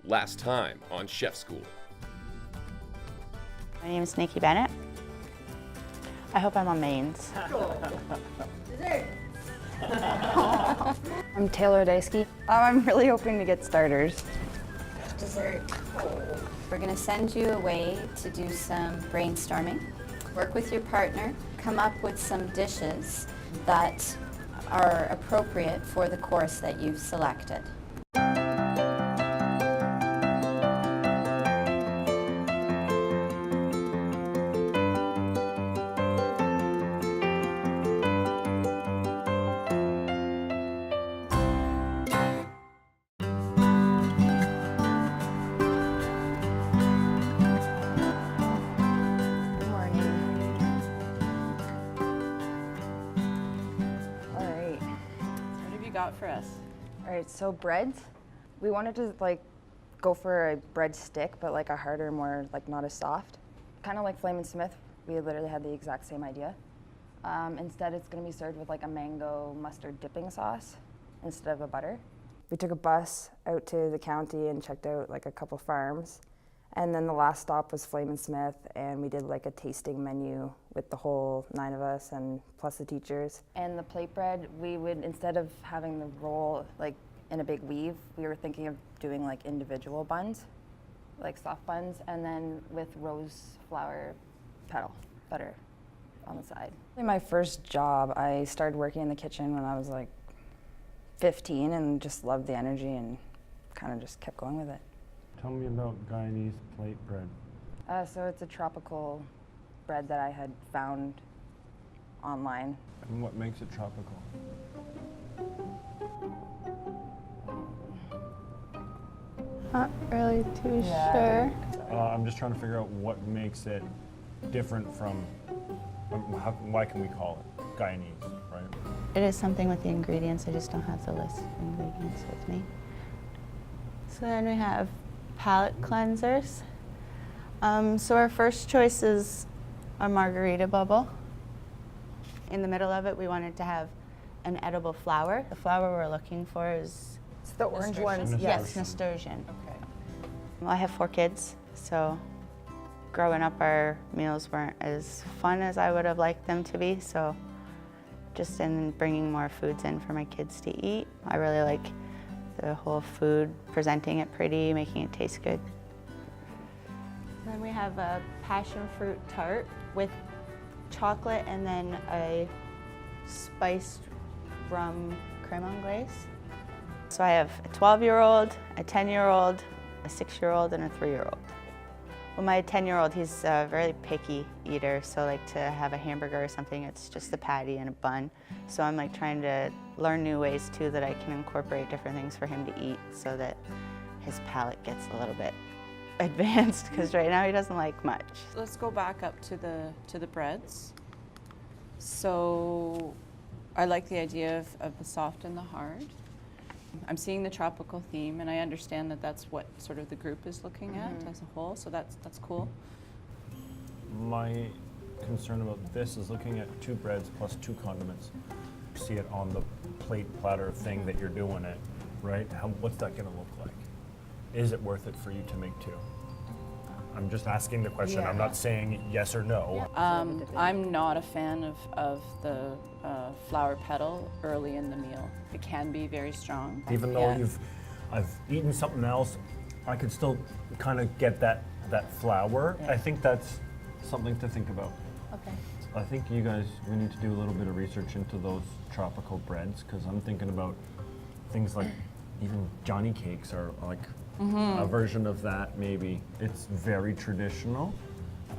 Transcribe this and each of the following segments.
Last time on Chef School. My name is Nikki Bennett. I hope I'm on mains. Dessert. I'm Taylor Daisky. I'm really hoping to get starters. Dessert. We're going to send you away to do some brainstorming. Work with your partner, come up with some dishes that are appropriate for the course that you've selected. Got for us? All right, so breads. We wanted to go for a bread stick, but like a harder, more not as soft. Kind of like Flamin' Smith, we literally had the exact same idea. Instead, it's gonna be served with a mango mustard dipping sauce instead of a butter. We took a bus out to the county and checked out a couple farms. And then the last stop was Flamin' Smith, and we did a tasting menu with the whole 9 of us and plus the teachers. And the plate bread, we would, instead of having the roll in a big weave, we were thinking of doing individual buns, soft buns, and then with rose flower petal butter on the side. My first job, I started working in the kitchen when I was 15 and just loved the energy and kind of just kept going with it. Tell me about Guyanese plate bread. So it's a tropical bread that I had found online. And what makes it tropical? Not really too sure. I'm just trying to figure out what makes it different from, why can we call it Guyanese, right? It is something with the ingredients. I just don't have the list of ingredients with me. So then we have palate cleansers. So our first choice is a margarita bubble. In the middle of it, we wanted to have an edible flower. The flower we're looking for is... It's the orange one. Yes, nasturtium. Okay. Well, I have 4 kids, so growing up our meals weren't as fun as I would have liked them to be, so just in bringing more foods in for my kids to eat. I really like the whole food, presenting it pretty, making it taste good. Then we have a passion fruit tart with chocolate and then a spiced rum creme anglaise. So I have a 12-year-old, a 10-year-old, a 6-year-old, and a 3-year-old. Well, my 10-year-old, he's a very picky eater, so to have a hamburger or something, it's just a patty and a bun. So I'm trying to learn new ways too that I can incorporate different things for him to eat so that his palate gets a little bit advanced, because right now he doesn't like much. Let's go back up to the breads. So I like the idea of the soft and the hard. I'm seeing the tropical theme, and I understand that that's what sort of the group is looking at as a whole, so that's cool. My concern about this is looking at 2 breads plus 2 condiments. See it on the plate platter thing that you're doing it, right? What's that gonna look like? Is it worth it for you to make 2? I'm just asking the question. Yeah. I'm not saying yes or no. I'm not a fan of the flower petal early in the meal. It can be very strong. Even though I've eaten something else, I could still kind of get that flour. Yeah. I think that's something to think about. Okay. I think we need to do a little bit of research into those tropical breads, because I'm thinking about things like even Johnny cakes are a version of that maybe. It's very traditional.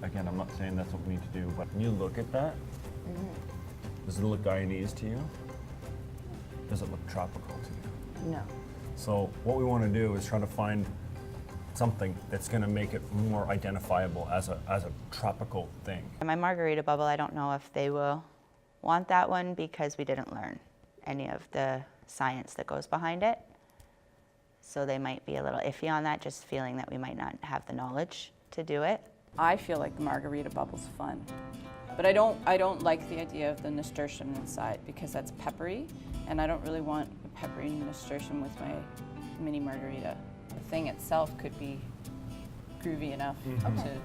Again, I'm not saying that's what we need to do, but when you look at that, does it look Guyanese to you? Does it look tropical to you? No. So what we want to do is try to find something that's going to make it more identifiable as a tropical thing. My margarita bubble, I don't know if they will want that one because we didn't learn any of the science that goes behind it. So they might be a little iffy on that, just feeling that we might not have the knowledge to do it. I feel like the margarita bubble's fun. But I don't like the idea of the nasturtium inside because that's peppery, and I don't really want a peppery nasturtium with my mini margarita. thing itself could be groovy enough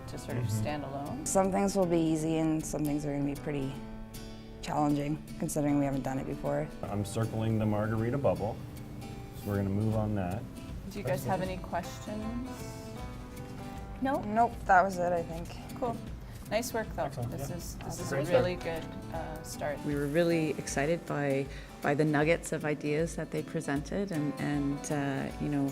to sort of stand alone. Some things will be easy and some things are going to be pretty challenging considering we haven't done it before. I'm circling the margarita bubble, so we're gonna move on that. Do you guys have any questions? Nope, that was it, I think. Cool. Nice work, though. Excellent, This yeah. is Great a start. really good start. We were really excited by the nuggets of ideas that they presented, and you know,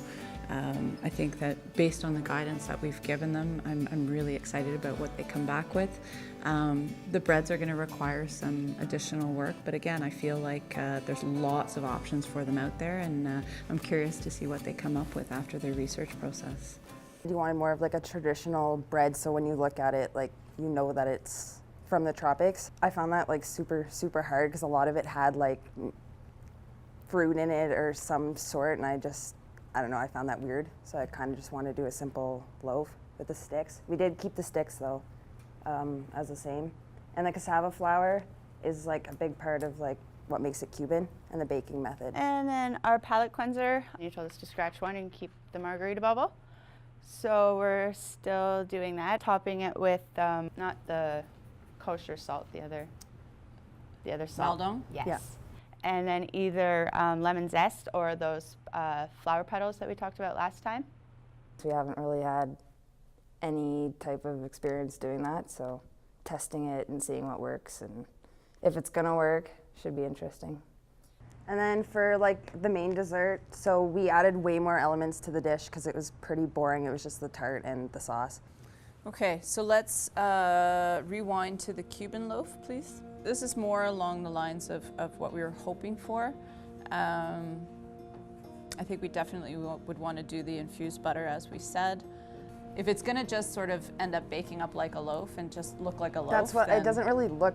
I think that based on the guidance that we've given them, I'm really excited about what they come back with. The breads are going to require some additional work, but again, I feel like there's lots of options for them out there, and I'm curious to see what they come up with after their research process. You wanted more of like a traditional bread, so when you look at it, like you know that it's from the tropics. I found that like super hard because a lot of it had like fruit in it or some sort, and I don't know, I found that weird. So I kind of just want to do a simple loaf with the sticks. We did keep the sticks though, as the same. And the cassava flour is like a big part of like what makes it Cuban and the baking method. And then our palate cleanser, you told us to scratch one and keep the margarita bubble. So we're still doing that, topping it with not the kosher salt, the other salt. Maldon? Yes. Yeah. And then either lemon zest or those flower petals that we talked about last time. We haven't really had any type of experience doing that, so testing it and seeing what works, and if it's gonna work, should be interesting. And then for like the main dessert, so we added way more elements to the dish because it was pretty boring. It was just the tart and the sauce. Okay, so let's rewind to the Cuban loaf, please. This is more along the lines of what we were hoping for. I think we definitely would want to do the infused butter, as we said. If it's going to just sort of end up baking up like a loaf and just look like a loaf, That's what, it then doesn't really look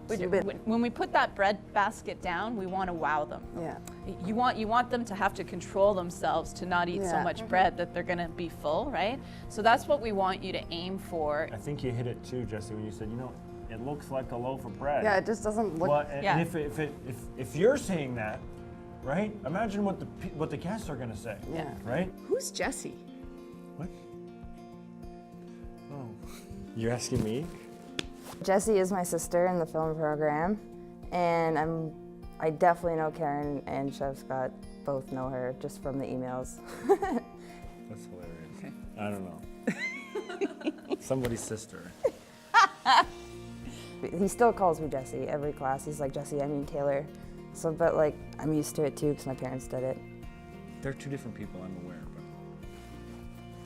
Cuban. when we put that bread basket down, we want to wow them. Yeah. You want them to have to control themselves to not eat so Yeah. much bread that they're going to be full, right? So that's what we want you to aim for. I think you hit it too, Jesse, when you said, you know, it looks like a loaf of bread. Yeah, it just doesn't look. Well, and Yeah. if you're saying that, right? Imagine what the guests are gonna say. Yeah. Right? Who's Jesse? What? Oh, you're asking me? Jessie is my sister in the film program, and I definitely know Karen and Chef Scott both know her just from the emails. That's hilarious. Okay. I don't know. Somebody's sister. He still calls me Jessie every class. He's like, Jessie, I mean Taylor. So, but like, I'm used to it too because my parents did it. They're two different people, I'm aware, but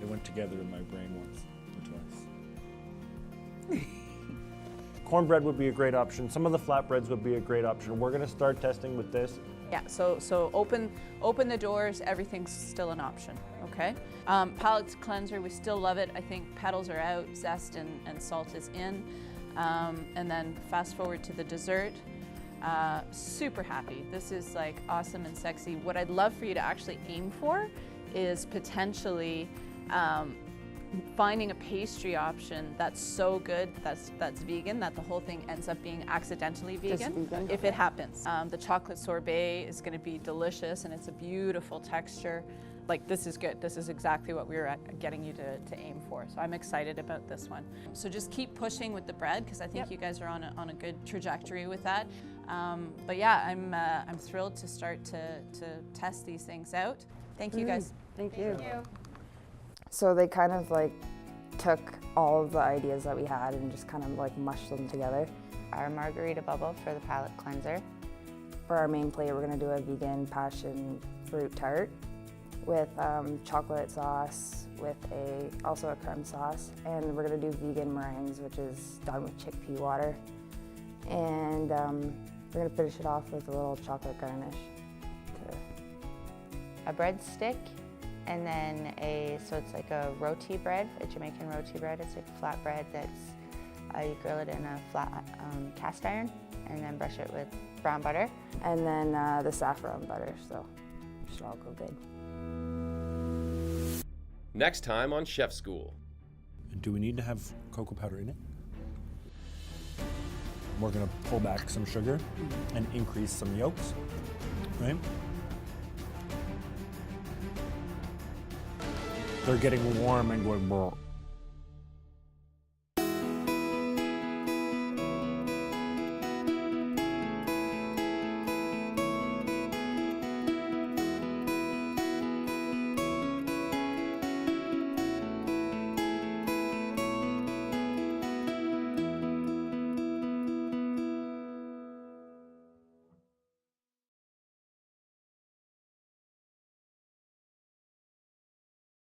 they went together in my brain once or twice. Cornbread would be a great option. Some of the flatbreads would be a great option. We're gonna start testing with this. Yeah, so open the doors, everything's still an option, okay? Palate cleanser, we still love it. I think petals are out, zest and salt is in. And then fast forward to the dessert. Super happy. This is like awesome and sexy. What I'd love for you to actually aim for is potentially finding a pastry option that's so good that's vegan that the whole thing ends up being accidentally vegan, vegan? if it happens. The chocolate sorbet is going to be delicious and it's a beautiful texture. Like, this is good. This is exactly what we were getting you to aim for. So I'm excited about this one. So just keep pushing with the bread because I think you guys are on a good trajectory with that. But yeah, I'm thrilled to start to test these things out. Thank you guys. Thank you. So they kind of like took all of the ideas that we had and just kind of like mushed them together. Our margarita bubble for the palate cleanser. For our main plate, we're gonna do a vegan passion fruit tart with chocolate sauce, with also a creme sauce, and we're gonna do vegan meringues, which is done with chickpea water. And we're gonna finish it off with a little chocolate garnish. A bread stick, and then so it's like a roti bread, a Jamaican roti bread. It's like flat bread that's, you grill it in a flat cast iron, and then brush it with brown butter. And then the saffron butter, so it should all go good. Next time on Chef School. Do we need to have cocoa powder in it? We're gonna pull back some sugar and increase some yolks, right? they're getting warm and going, "Brr."